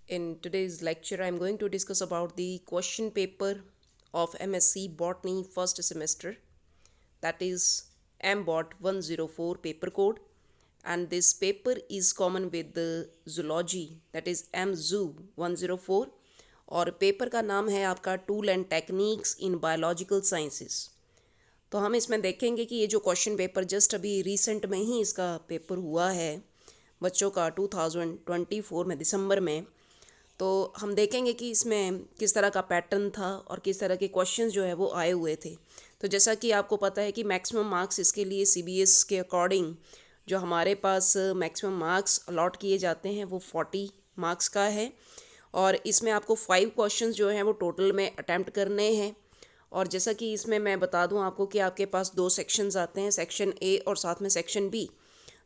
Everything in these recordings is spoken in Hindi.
In today's lecture, I'm going to discuss about the question paper of MSc Botany first semester, that is MBOT 104 paper code, and this paper is common with the zoology, that is MZoo 104, और पेपर का नाम है आपका tool and techniques in biological sciences. तो हम इसमें देखेंगे कि ये जो क्वेश्चन पेपर जस्ट अभी रिसेंट में ही इसका पेपर हुआ है बच्चों का 2024 में दिसंबर में। तो हम देखेंगे कि इसमें किस तरह का पैटर्न था और किस तरह के क्वेश्चंस जो है वो आए हुए थे। तो जैसा कि आपको पता है कि मैक्सिमम मार्क्स इसके लिए सीबीएस के अकॉर्डिंग जो हमारे पास मैक्सिमम मार्क्स अलॉट किए जाते हैं वो 40 मार्क्स का है, और इसमें आपको 5 क्वेश्चंस जो हैं वो टोटल में अटैम्प्ट करने हैं। और जैसा कि इसमें मैं बता दूं आपको कि आपके पास 2 सेक्शंस आते हैं, सेक्शन ए और साथ में सेक्शन बी।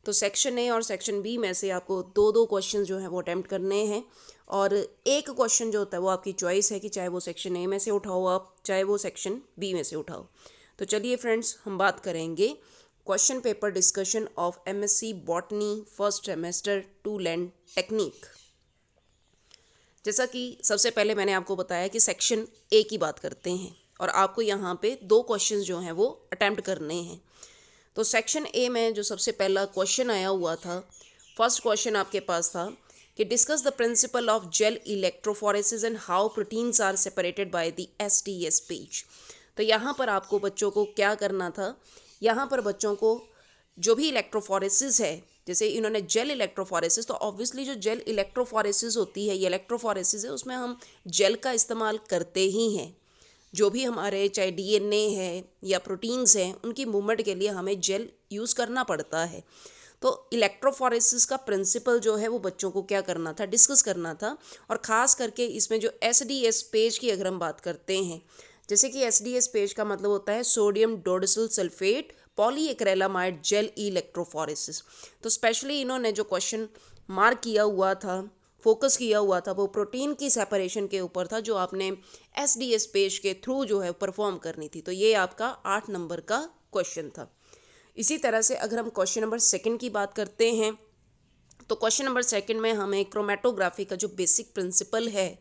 तो सेक्शन ए और सेक्शन बी में से आपको दो दो क्वेश्चन जो हैं वो अटैम्प्ट करने हैं, और एक क्वेश्चन जो होता है वो आपकी चॉइस है कि चाहे वो सेक्शन ए में से उठाओ आप, चाहे वो सेक्शन बी में से उठाओ। तो चलिए फ्रेंड्स, हम बात करेंगे question paper discussion of MSc botany first semester tool and technique. जैसा कि सबसे पहले मैंने आपको बताया कि सेक्शन ए की बात करते हैं, और आपको यहाँ पे 2 क्वेश्चंस जो हैं वो अटैम्प्ट करने हैं। तो सेक्शन ए में जो सबसे पहला क्वेश्चन आया हुआ था, फर्स्ट क्वेश्चन आपके पास था कि discuss the principle of gel electrophoresis and how proteins are separated by the SDS PAGE. तो यहाँ पर आपको बच्चों को क्या करना था, यहाँ पर बच्चों को जो भी इलेक्ट्रोफोरेसिस है, जैसे इन्होंने जेल इलेक्ट्रोफोरेसिस, तो ऑब्वियसली जो जेल इलेक्ट्रोफोरेसिस होती है, ये इलेक्ट्रोफोरेसिस है, उसमें हम जेल का इस्तेमाल करते ही हैं। जो भी हमारे चाहे डीएनए है या प्रोटीन्स हैं, उनकी मूवमेंट के लिए हमें जेल यूज़ करना पड़ता है। तो इलेक्ट्रोफोरेसिस का प्रिंसिपल जो है वो बच्चों को क्या करना था, डिस्कस करना था। और ख़ास करके इसमें जो एसडीएस पेज की अगर हम बात करते हैं, जैसे कि एसडीएस पेज का मतलब होता है sodium dodecyl sulfate polyacrylamide gel electrophoresis. तो स्पेशली इन्होंने जो क्वेश्चन मार्क किया हुआ था, फोकस किया हुआ था, वो प्रोटीन की सेपरेशन के ऊपर था, जो आपने एसडीएस पेज के थ्रू जो है परफॉर्म करनी थी। तो ये आपका 8 नंबर का क्वेश्चन था। इसी तरह से अगर हम क्वेश्चन नंबर सेकंड की बात करते हैं, तो क्वेश्चन नंबर सेकंड में हमें क्रोमेटोग्राफी का जो बेसिक प्रिंसिपल है,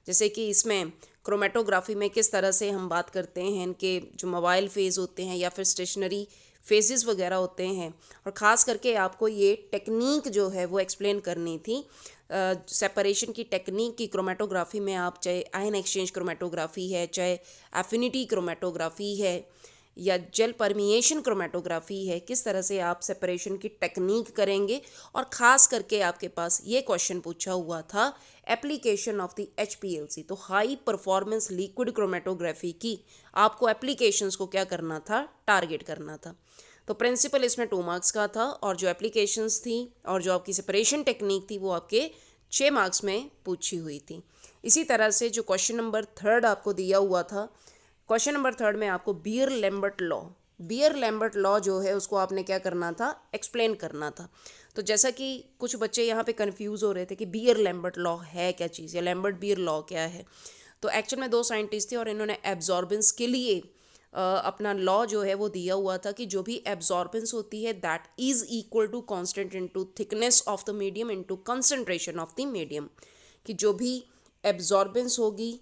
जैसे कि इसमें क्रोमेटोग्राफी में किस तरह से हम बात करते हैं इनके जो मोबाइल फेज़ होते हैं या फिर स्टेशनरी फेजेस वगैरह होते हैं, और ख़ास करके आपको ये टेक्निक जो है वो एक्सप्लेन करनी थी। सेपरेशन की टेक्निक की क्रोमेटोग्राफी में आप चाहे आयन एक्सचेंज क्रोमेटोग्राफी है, चाहे एफिनिटी क्रोमेटोग्राफी है, या जेल परमिएशन क्रोमेटोग्राफी है, किस तरह से आप सेपरेशन की टेक्निक करेंगे। और ख़ास करके आपके पास ये क्वेश्चन पूछा हुआ था एप्लीकेशन ऑफ द एचपीएलसी, तो हाई परफॉर्मेंस लिक्विड क्रोमेटोग्राफी की आपको एप्लीकेशंस को क्या करना था, टारगेट करना था। तो प्रिंसिपल इसमें 2 मार्क्स का था, और जो एप्लीकेशंस थी और जो आपकी सेपरेशन टेक्निक थी वो आपके 6 मार्क्स में पूछी हुई थी। इसी तरह से जो क्वेश्चन नंबर थर्ड आपको दिया हुआ था, क्वेश्चन नंबर थर्ड में आपको बियर लैम्बर्ट लॉ जो है उसको आपने क्या करना था, एक्सप्लेन करना था। तो जैसा कि कुछ बच्चे यहाँ पे कंफ्यूज हो रहे थे कि बियर लैम्बर्ट लॉ है क्या चीज़, या लैम्बर्ट बियर लॉ क्या है। तो एक्चुअल में 2 साइंटिस्ट थे, और इन्होंने एब्जॉर्बेंस के लिए अपना लॉ जो है वो दिया हुआ था कि जो भी एब्जॉर्बेंस होती है that is equal to constant into thickness of the medium into concentration of the medium. कि जो भी एब्जॉर्बेंस होगी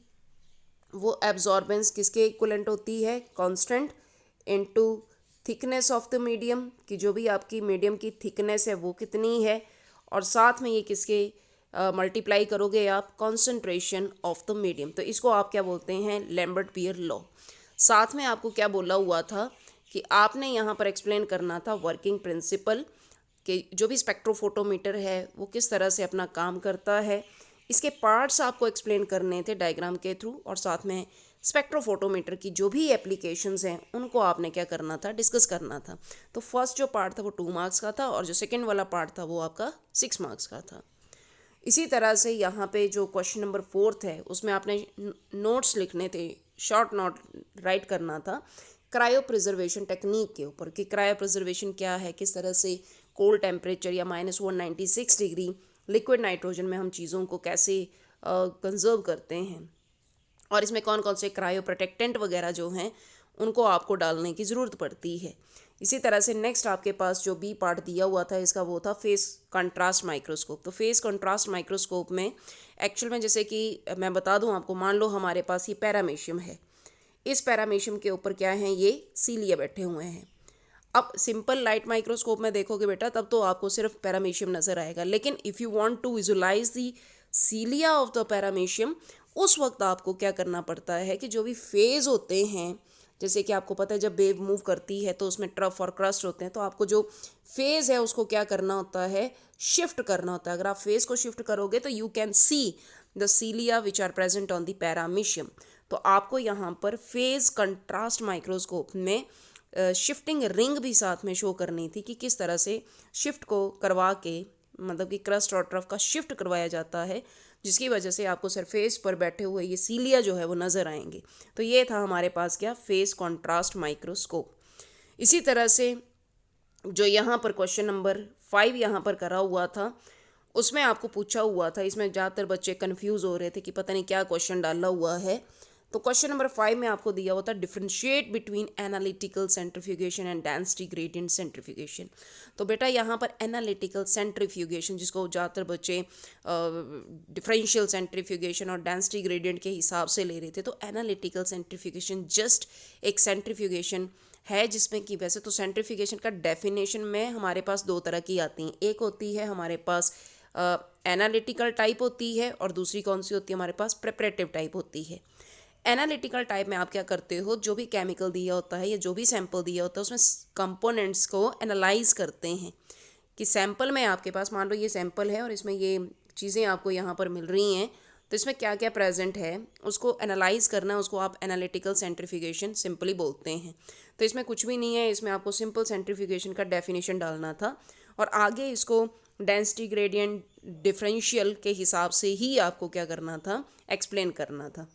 वो एब्जॉर्बेंस किसके इक्वलेंट होती है, constant into thickness of the medium, कि जो भी आपकी मीडियम की थिकनेस है वो कितनी है, और साथ में ये किसके मल्टीप्लाई करोगे आप, कॉन्सेंट्रेशन ऑफ द मीडियम। तो इसको आप क्या बोलते हैं, लैम्बर्ट बियर लॉ। साथ में आपको क्या बोला हुआ था कि आपने यहाँ पर एक्सप्लेन करना था वर्किंग प्रिंसिपल, कि जो भी स्पेक्ट्रोफोटोमीटर है वो किस तरह से अपना काम करता है, इसके पार्ट्स आपको एक्सप्लेन करने थे डायग्राम के थ्रू, और साथ में स्पेक्ट्रोफोटोमीटर की जो भी एप्लीकेशंस हैं उनको आपने क्या करना था, डिस्कस करना था। तो फर्स्ट जो पार्ट था वो 2 मार्क्स का था, और जो सेकेंड वाला पार्ट था वो आपका 6 मार्क्स का था। इसी तरह से यहाँ पे जो क्वेश्चन नंबर 4 है उसमें आपने नोट्स लिखने थे, शॉर्ट नोट राइट करना था क्रायो प्रिजर्वेशन टेक्निक के ऊपर, कि क्रायो प्रिजर्वेशन क्या है, किस तरह से कोल्ड टेम्परेचर या -196 डिग्री लिक्विड नाइट्रोजन में हम चीज़ों को कैसे कंजर्व करते हैं, और इसमें कौन कौन से क्रायो प्रोटेक्टेंट वगैरह जो हैं उनको आपको डालने की ज़रूरत पड़ती है। इसी तरह से नेक्स्ट आपके पास जो बी पार्ट दिया हुआ था इसका वो था फेस कंट्रास्ट माइक्रोस्कोप। तो फेस कंट्रास्ट माइक्रोस्कोप में एक्चुअल में जैसे कि मैं बता दूं आपको, मान लो हमारे पास ये पैरामीशियम है, इस पैरामीशियम के ऊपर क्या है, ये सीलिया बैठे हुए हैं। अब सिंपल लाइट माइक्रोस्कोप में देखोगे बेटा तब तो आपको सिर्फ पैरामीशियम नज़र आएगा, लेकिन if you want to visualize the cilia of the paramecium, उस वक्त आपको क्या करना पड़ता है कि जो भी फेज़ होते हैं, जैसे कि आपको पता है जब वेव मूव करती है तो उसमें ट्रफ और क्रस्ट होते हैं, तो आपको जो फेज़ है उसको क्या करना होता है, शिफ्ट करना होता है। अगर आप फेज़ को शिफ्ट करोगे तो you can see the cilia which are present on the paramecium. तो आपको यहाँ पर फेज़ कंट्रास्ट माइक्रोस्कोप में शिफ्टिंग रिंग भी साथ में शो करनी थी कि किस तरह से शिफ्ट को करवा के, मतलब कि क्रस्ट और ट्रफ का शिफ्ट करवाया जाता है, जिसकी वजह से आपको सरफेस पर बैठे हुए ये सीलिया जो है वो नज़र आएंगे। तो ये था हमारे पास क्या, फेस कॉन्ट्रास्ट माइक्रोस्कोप। इसी तरह से जो यहाँ पर क्वेश्चन नंबर 5 यहाँ पर करा हुआ था, उसमें आपको पूछा हुआ था, इसमें ज़्यादातर बच्चे कन्फ्यूज़ हो रहे थे कि पता नहीं क्या क्वेश्चन डाला हुआ है। तो क्वेश्चन नंबर 5 में आपको दिया हुआ था differentiate between analytical centrifugation and density gradient centrifugation. तो बेटा यहाँ पर एनालिटिकल सेंट्रीफ्यूगेशन, जिसको ज़्यादातर बच्चे डिफरेंशियल सेंट्रीफ्यूगेशन और डेंसिटी ग्रेडियंट के हिसाब से ले रहे थे, तो एनालिटिकल सेंट्रीफ्यूगेशन जस्ट एक सेंट्रीफ्यूगेशन है, जिसमें कि वैसे तो सेंट्रीफ्यूगेशन का डेफिनेशन में हमारे पास दो तरह की आती हैं। एक होती है हमारे पास एनालिटिकल टाइप होती है, और दूसरी कौन सी होती है, हमारे पास प्रेपरेटिव टाइप होती है। एनालिटिकल टाइप में आप क्या करते हो, जो भी केमिकल दिया होता है या जो भी सैंपल दिया होता है उसमें कंपोनेंट्स को एनालाइज करते हैं कि सैंपल में आपके पास, मान लो ये सैंपल है और इसमें ये चीज़ें आपको यहाँ पर मिल रही हैं, तो इसमें क्या क्या प्रेजेंट है उसको एनालाइज करना है, उसको आप एनालिटिकल सेंट्रीफ्यूगेशन सिंपली बोलते हैं। तो इसमें कुछ भी नहीं है, इसमें आपको सिंपल सेंट्रीफ्यूगेशन का डेफिनेशन डालना था और आगे इसको डेंसिटी ग्रेडियंट डिफरेंशियल के हिसाब से ही आपको क्या करना था, एक्सप्लेन करना था।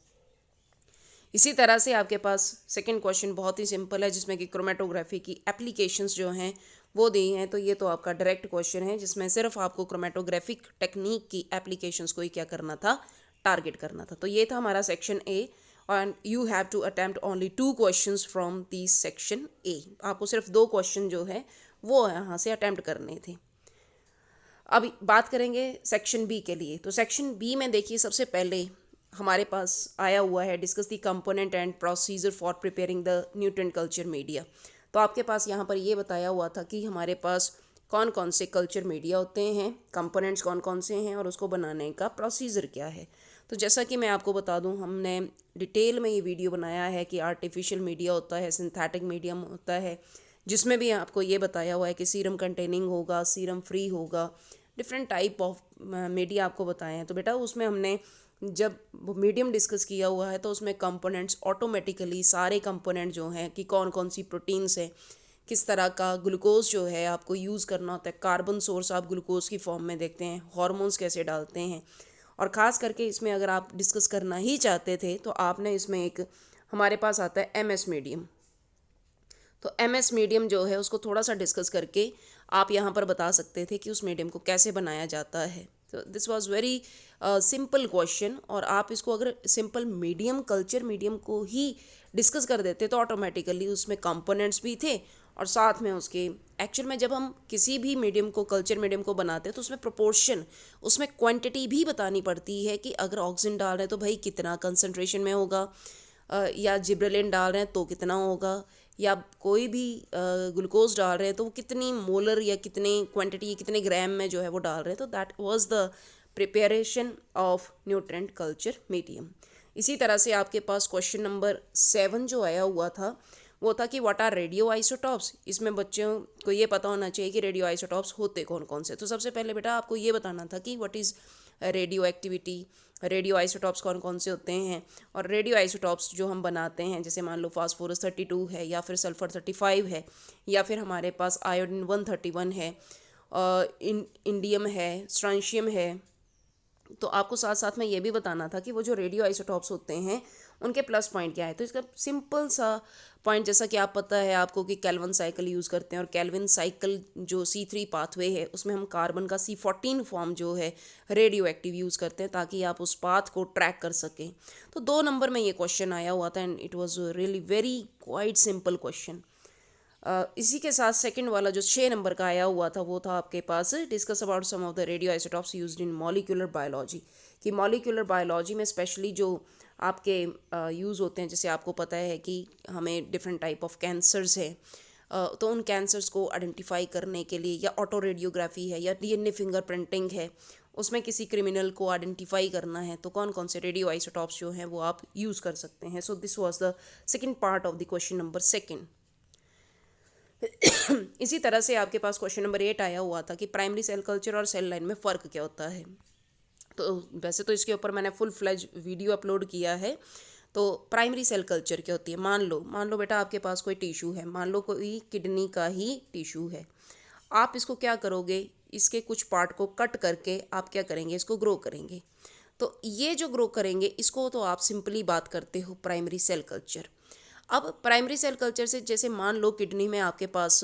इसी तरह से आपके पास सेकंड क्वेश्चन बहुत ही सिंपल है, जिसमें कि क्रोमेटोग्राफी की एप्लीकेशंस जो हैं वो दी हैं। तो ये तो आपका डायरेक्ट क्वेश्चन है, जिसमें सिर्फ आपको क्रोमेटोग्राफिक टेक्निक की एप्लीकेशंस को ही क्या करना था, टारगेट करना था। तो ये था हमारा सेक्शन ए, और you have to attempt only 2 questions from this section A. आपको सिर्फ 2 क्वेश्चन जो है वो यहाँ से अटेम्प्ट करने थे। अब बात करेंगे सेक्शन बी के लिए। तो सेक्शन बी में देखिए सबसे पहले हमारे पास आया हुआ है discuss the component and procedure for preparing the nutrient culture media. तो आपके पास यहाँ पर ये बताया हुआ था कि हमारे पास कौन कौन से कल्चर मीडिया होते हैं, कंपोनेंट्स कौन कौन से हैं और उसको बनाने का प्रोसीजर क्या है। तो जैसा कि मैं आपको बता दूं, हमने डिटेल में ये वीडियो बनाया है कि आर्टिफिशियल मीडिया होता है, सिंथेटिक मीडियम होता है, जिसमें भी आपको ये बताया हुआ है कि सीरम कंटेनिंग होगा, सीरम फ्री होगा, डिफरेंट टाइप ऑफ मीडिया आपको बताए हैं। तो बेटा उसमें हमने जब मीडियम डिस्कस किया हुआ है तो उसमें कंपोनेंट्स ऑटोमेटिकली सारे कंपोनेंट जो हैं कि कौन कौन सी प्रोटीन्स हैं, किस तरह का ग्लूकोज जो है आपको यूज़ करना होता है, कार्बन सोर्स आप ग्लूकोज की फॉर्म में देखते हैं, हार्मोन्स कैसे डालते हैं, और ख़ास करके इसमें अगर आप डिस्कस करना ही चाहते थे तो आपने इसमें एक हमारे पास आता है एमएस मीडियम। तो एमएस मीडियम जो है उसको थोड़ा सा डिस्कस करके आप यहाँ पर बता सकते थे कि उस मीडियम को कैसे बनाया जाता है। तो this was very simple question, और आप इसको अगर सिंपल मीडियम कल्चर मीडियम को ही डिस्कस कर देते तो ऑटोमेटिकली उसमें कंपोनेंट्स भी थे और साथ में उसके एक्चुअल में जब हम किसी भी मीडियम को कल्चर मीडियम को बनाते हैं तो उसमें प्रोपोर्शन, उसमें क्वांटिटी भी बतानी पड़ती है कि अगर ऑक्सीजन डाल रहे हैं तो भाई कितना कंसनट्रेशन में होगा, या जिब्रेलिन डाल रहे हैं तो कितना होगा, या कोई भी ग्लूकोज डाल रहे हैं तो वो कितनी मोलर या कितनी क्वांटिटी कितने ग्राम में जो है वो डाल रहे हैं। तो that was the preparation of nutrient culture medium. इसी तरह से आपके पास क्वेश्चन नंबर 7 जो आया हुआ था वो था कि व्हाट आर रेडियो आइसोटॉप्स। इसमें बच्चों को ये पता होना चाहिए कि रेडियो आइसोटॉप्स होते कौन कौन से। तो सबसे पहले बेटा आपको ये बताना था कि what is radio activity, radio isotopes कौन कौन से होते हैं, और रेडियो आइसोटॉप्स जो हम बनाते हैं जैसे मान लो फास्फोरस 32 है, या फिर सल्फर 35 है, या फिर हमारे पास आयोडीन 131 है, इंडियम है, स्ट्रांशियम है। तो आपको साथ साथ में ये भी बताना था कि वो जो रेडियो आइसोटॉप्स होते हैं उनके प्लस पॉइंट क्या है। तो इसका सिंपल सा पॉइंट, जैसा कि आप पता है आपको कि कैल्विन साइकिल यूज़ करते हैं, और कैल्विन साइकिल जो C3 पाथवे है उसमें हम कार्बन का C14 फॉर्म जो है रेडियो एक्टिव यूज़ करते हैं ताकि आप उस पाथ को ट्रैक कर सकें। तो 2 नंबर में ये क्वेश्चन आया हुआ था and it was really very quite simple question. इसी के साथ सेकंड वाला जो 6 नंबर का आया हुआ था वो था आपके पास discuss about some of the radio isotopes used in molecular biology, कि मॉलिक्यूलर बायोलॉजी में स्पेशली जो आपके यूज़ होते हैं, जैसे आपको पता है कि हमें डिफरेंट टाइप ऑफ कैंसर्स है, तो उन कैंसर्स को आइडेंटिफाई करने के लिए, या ऑटो रेडियोग्राफी है, या डीएनए फिंगरप्रिंटिंग है, उसमें किसी क्रिमिनल को आइडेंटिफाई करना है, तो कौन कौन से रेडियो आइसोटॉप्स जो हैं वो आप यूज़ कर सकते हैं. So this was the second part of the question number second. इसी तरह से आपके पास क्वेश्चन नंबर 8 आया हुआ था कि प्राइमरी सेल कल्चर और सेल लाइन में फ़र्क क्या होता है. तो वैसे तो इसके ऊपर मैंने फुल फ्लेज वीडियो अपलोड किया है. तो प्राइमरी सेल कल्चर क्या होती है, मान लो बेटा आपके पास कोई टिश्यू है, मान लो कोई किडनी का ही टिश्यू है. आप इसको क्या करोगे, इसके कुछ पार्ट को कट करके आप क्या करेंगे, इसको ग्रो करेंगे. तो ये जो ग्रो करेंगे इसको तो आप सिंपली बात करते हो प्राइमरी सेल कल्चर. अब प्राइमरी सेल कल्चर से जैसे मान लो किडनी में आपके पास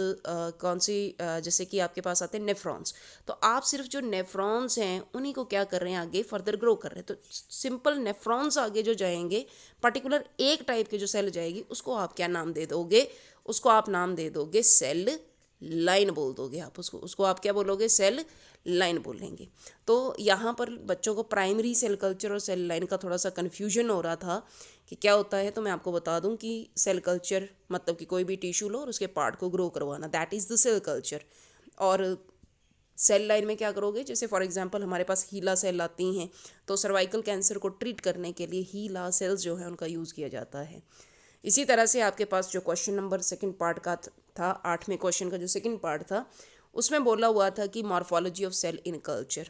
कौन सी जैसे कि आपके पास आते हैं नेफ्रॉन्स, तो आप सिर्फ जो नेफ्रॉन्स हैं उन्हीं को क्या कर रहे हैं, आगे फर्दर ग्रो कर रहे हैं. तो सिंपल नेफ्रॉन्स आगे जो जाएंगे, पर्टिकुलर एक टाइप के जो सेल जाएगी उसको आप क्या नाम दे दोगे, उसको आप नाम दे दोगे सेल लाइन बोल दोगे. आप उसको आप क्या बोलोगे, सेल लाइन बोलेंगे. तो यहाँ पर बच्चों को प्राइमरी सेल कल्चर और सेल लाइन का थोड़ा सा कन्फ्यूजन हो रहा था कि क्या होता है. तो मैं आपको बता दूं कि सेल कल्चर मतलब कि कोई भी टिश्यू लो और उसके पार्ट को ग्रो करवाना, that is the cell culture. और सेल लाइन में क्या करोगे, जैसे फॉर एग्जांपल हमारे पास हीला सेल आती हैं, तो सर्वाइकल कैंसर को ट्रीट करने के लिए हीला सेल्स जो है उनका यूज़ किया जाता है. इसी तरह से आपके पास जो क्वेश्चन नंबर सेकंड पार्ट का था, 8वें क्वेश्चन का जो सेकंड पार्ट था, उसमें बोला हुआ था कि morphology of cell in culture.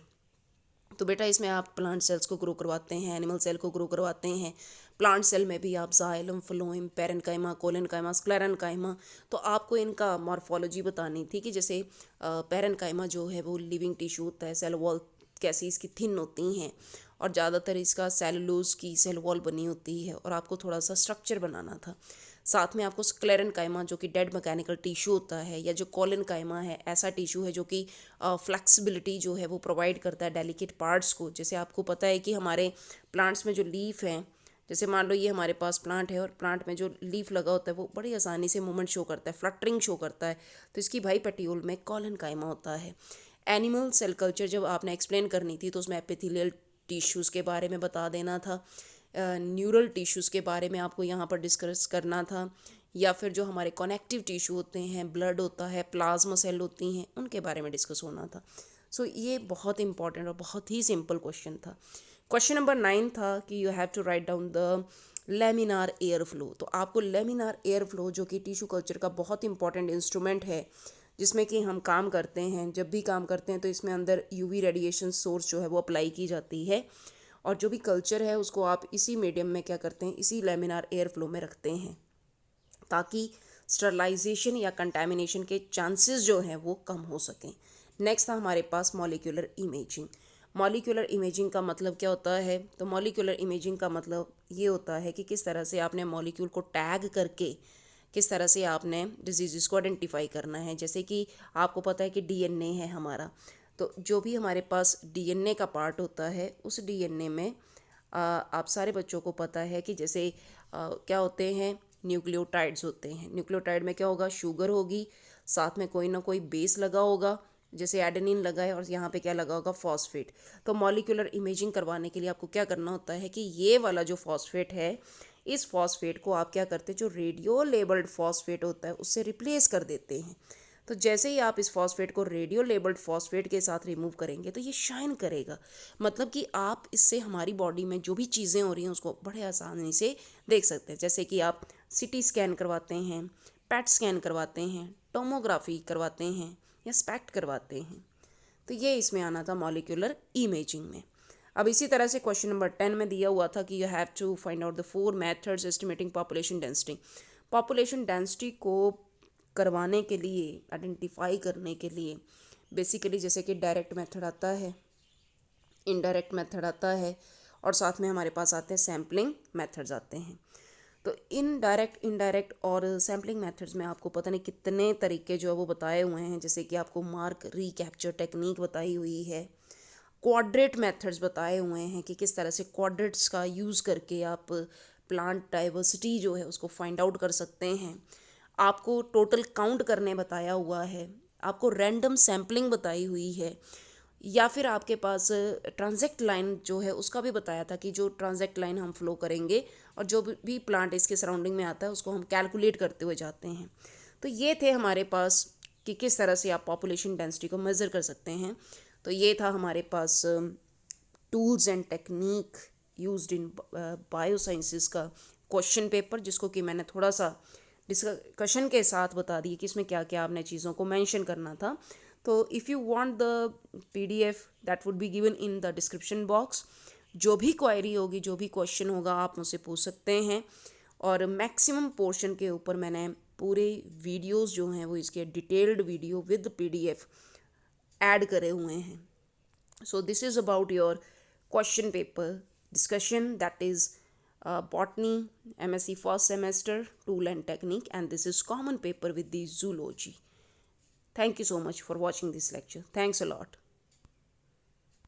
तो बेटा इसमें आप प्लांट सेल्स को ग्रो करवाते हैं, एनिमल सेल को ग्रो करवाते हैं. प्लांट सेल में भी आप xylem, phloem, parenchyma, collenchyma, sclerenchyma, तो आपको इनका मॉर्फोलॉजी बतानी थी कि जैसे पेरेन्काइमा जो है वो लिविंग टिश्यू होता है, सेल वॉल कैसी इसकी थिन होती हैं, और ज़्यादातर इसका सेलुलोज की सेल वॉल बनी होती है, और आपको थोड़ा सा स्ट्रक्चर बनाना था. साथ में आपको स्क्लेरेन्काइमा जो कि डेड मैकेनिकल टिश्यू होता है, या जो कोलेनकाइमा है ऐसा टिश्यू है जो कि फ्लेक्सिबिलिटी जो है वो प्रोवाइड करता है डेलिकेट पार्ट्स को. जैसे आपको पता है कि हमारे प्लांट्स में जो लीफ हैं, जैसे मान लो ये हमारे पास प्लांट है और प्लांट में जो लीफ लगा होता है वो बड़ी आसानी से मूवमेंट शो करता है, फ्लटरिंग शो करता है, तो इसकी भाई पेटियोल में कोलेनकाइमा होता है. एनिमल सेल कल्चर जब आपने एक्सप्लेन करनी थी तो उसमें एपिथेलियल टिश्यूज़ के बारे में बता देना था, न्यूरल टिश्यूज़ के बारे में आपको यहाँ पर डिस्कस करना था, या फिर जो हमारे कनेक्टिव टिश्यू होते हैं, ब्लड होता है, प्लाज्मा सेल होती हैं, उनके बारे में डिस्कस होना था. सो ये बहुत इंपॉर्टेंट और बहुत ही सिंपल क्वेश्चन था. क्वेश्चन नंबर 9 था कि you have to write down the laminar air flow. तो आपको लेमिनार एयर फ्लो जो कि टिश्यू कल्चर का बहुत इंपॉर्टेंट इंस्ट्रूमेंट है, जिसमें कि हम काम करते हैं, जब भी काम करते हैं तो इसमें अंदर यूवी रेडिएशन सोर्स जो है वो अप्लाई की जाती है, और जो भी कल्चर है उसको आप इसी मीडियम में क्या करते हैं, इसी लेमिनार एयर फ्लो में रखते हैं, ताकि स्टरलाइजेशन या कंटामिनेशन के चांसेस जो हैं वो कम हो सकें. नेक्स्ट था हमारे पास मॉलिक्यूलर इमेजिंग. मॉलिक्यूलर इमेजिंग का मतलब क्या होता है, तो मॉलिक्यूलर इमेजिंग का मतलब ये होता है कि किस तरह से आपने मॉलिक्यूल को टैग करके किस तरह से आपने डिजीज़ को आइडेंटिफाई करना है. जैसे कि आपको पता है कि डीएनए है हमारा, तो जो भी हमारे पास डीएनए का पार्ट होता है उस डीएनए में आप सारे बच्चों को पता है कि जैसे क्या होते हैं, न्यूक्लियोटाइड्स होते हैं. न्यूक्लियोटाइड में क्या होगा, शुगर होगी, साथ में कोई ना कोई बेस लगा होगा, जैसे एडेनिन लगा है, और यहाँ पे क्या लगा होगा, फॉस्फेट. तो मॉलिक्यूलर इमेजिंग करवाने के लिए आपको क्या करना होता है कि ये वाला जो फॉस्फेट है, इस फॉस्फेट को आप क्या करते हैं, जो रेडियो लेबल्ड फॉस्फेट होता है उससे रिप्लेस कर देते हैं. तो जैसे ही आप इस फॉस्फेट को रेडियो लेबल्ड फॉस्फेट के साथ रिमूव करेंगे तो ये शाइन करेगा. मतलब कि आप इससे हमारी बॉडी में जो भी चीज़ें हो रही हैं उसको बड़े आसानी से देख सकते हैं. जैसे कि आप सीटी स्कैन करवाते हैं, पेट स्कैन करवाते हैं, टोमोग्राफी करवाते हैं, या स्पेक्ट करवाते हैं. तो ये इसमें आना था मॉलिक्यूलर इमेजिंग में. अब इसी तरह से क्वेश्चन नंबर 10 में दिया हुआ था कि you have to find out the 4 methods estimating population density. Population density को करवाने के लिए, आइडेंटिफाई करने के लिए बेसिकली जैसे कि डायरेक्ट मेथड आता है, इनडायरेक्ट मेथड आता है, और साथ में हमारे पास आते हैं सैम्पलिंग मेथड्स आते हैं. तो इनडायरेक्ट, इनडायरेक्ट और सैम्पलिंग मेथड्स में आपको पता नहीं कितने तरीके जो है वो बताए हुए हैं. जैसे कि आपको मार्क रिकैप्चर टेक्निक बताई हुई है, क्वाड्रेट मेथड्स बताए हुए हैं कि किस तरह से क्वाड्रेट्स का यूज़ करके आप प्लांट डाइवर्सिटी जो है उसको फाइंड आउट कर सकते हैं. आपको टोटल काउंट करने बताया हुआ है, आपको रैंडम सैम्पलिंग बताई हुई है, या फिर आपके पास ट्रांजैक्ट लाइन जो है उसका भी बताया था कि जो ट्रांजैक्ट लाइन हम फ्लो करेंगे और जो भी प्लांट इसके सराउंडिंग में आता है उसको हम कैलकुलेट करते हुए जाते हैं। तो ये थे हमारे पास कि किस तरह से आप पॉपुलेशन डेंसिटी को मेज़र कर सकते हैं। तो ये था हमारे पास tools and technique used in biosciences का क्वेश्चन पेपर, जिसको कि मैंने थोड़ा सा डिस्कशन के साथ बता दी कि इसमें क्या क्या आपने चीज़ों को मेंशन करना था। तो if you want the PDF that would be given in the description box. जो भी क्वेरी होगी, जो भी क्वेश्चन होगा, आप मुझसे पूछ सकते हैं। और मैक्सिमम पोर्शन के ऊपर मैंने पूरे वीडियोस जो हैं वो इसके detailed video with PDF add करे हुए हैं। So this is about your question paper discussion, that is botany MSc first semester tool and technique, and this is common paper with the zoology. Thank you so much for watching this lecture. Thanks a lot.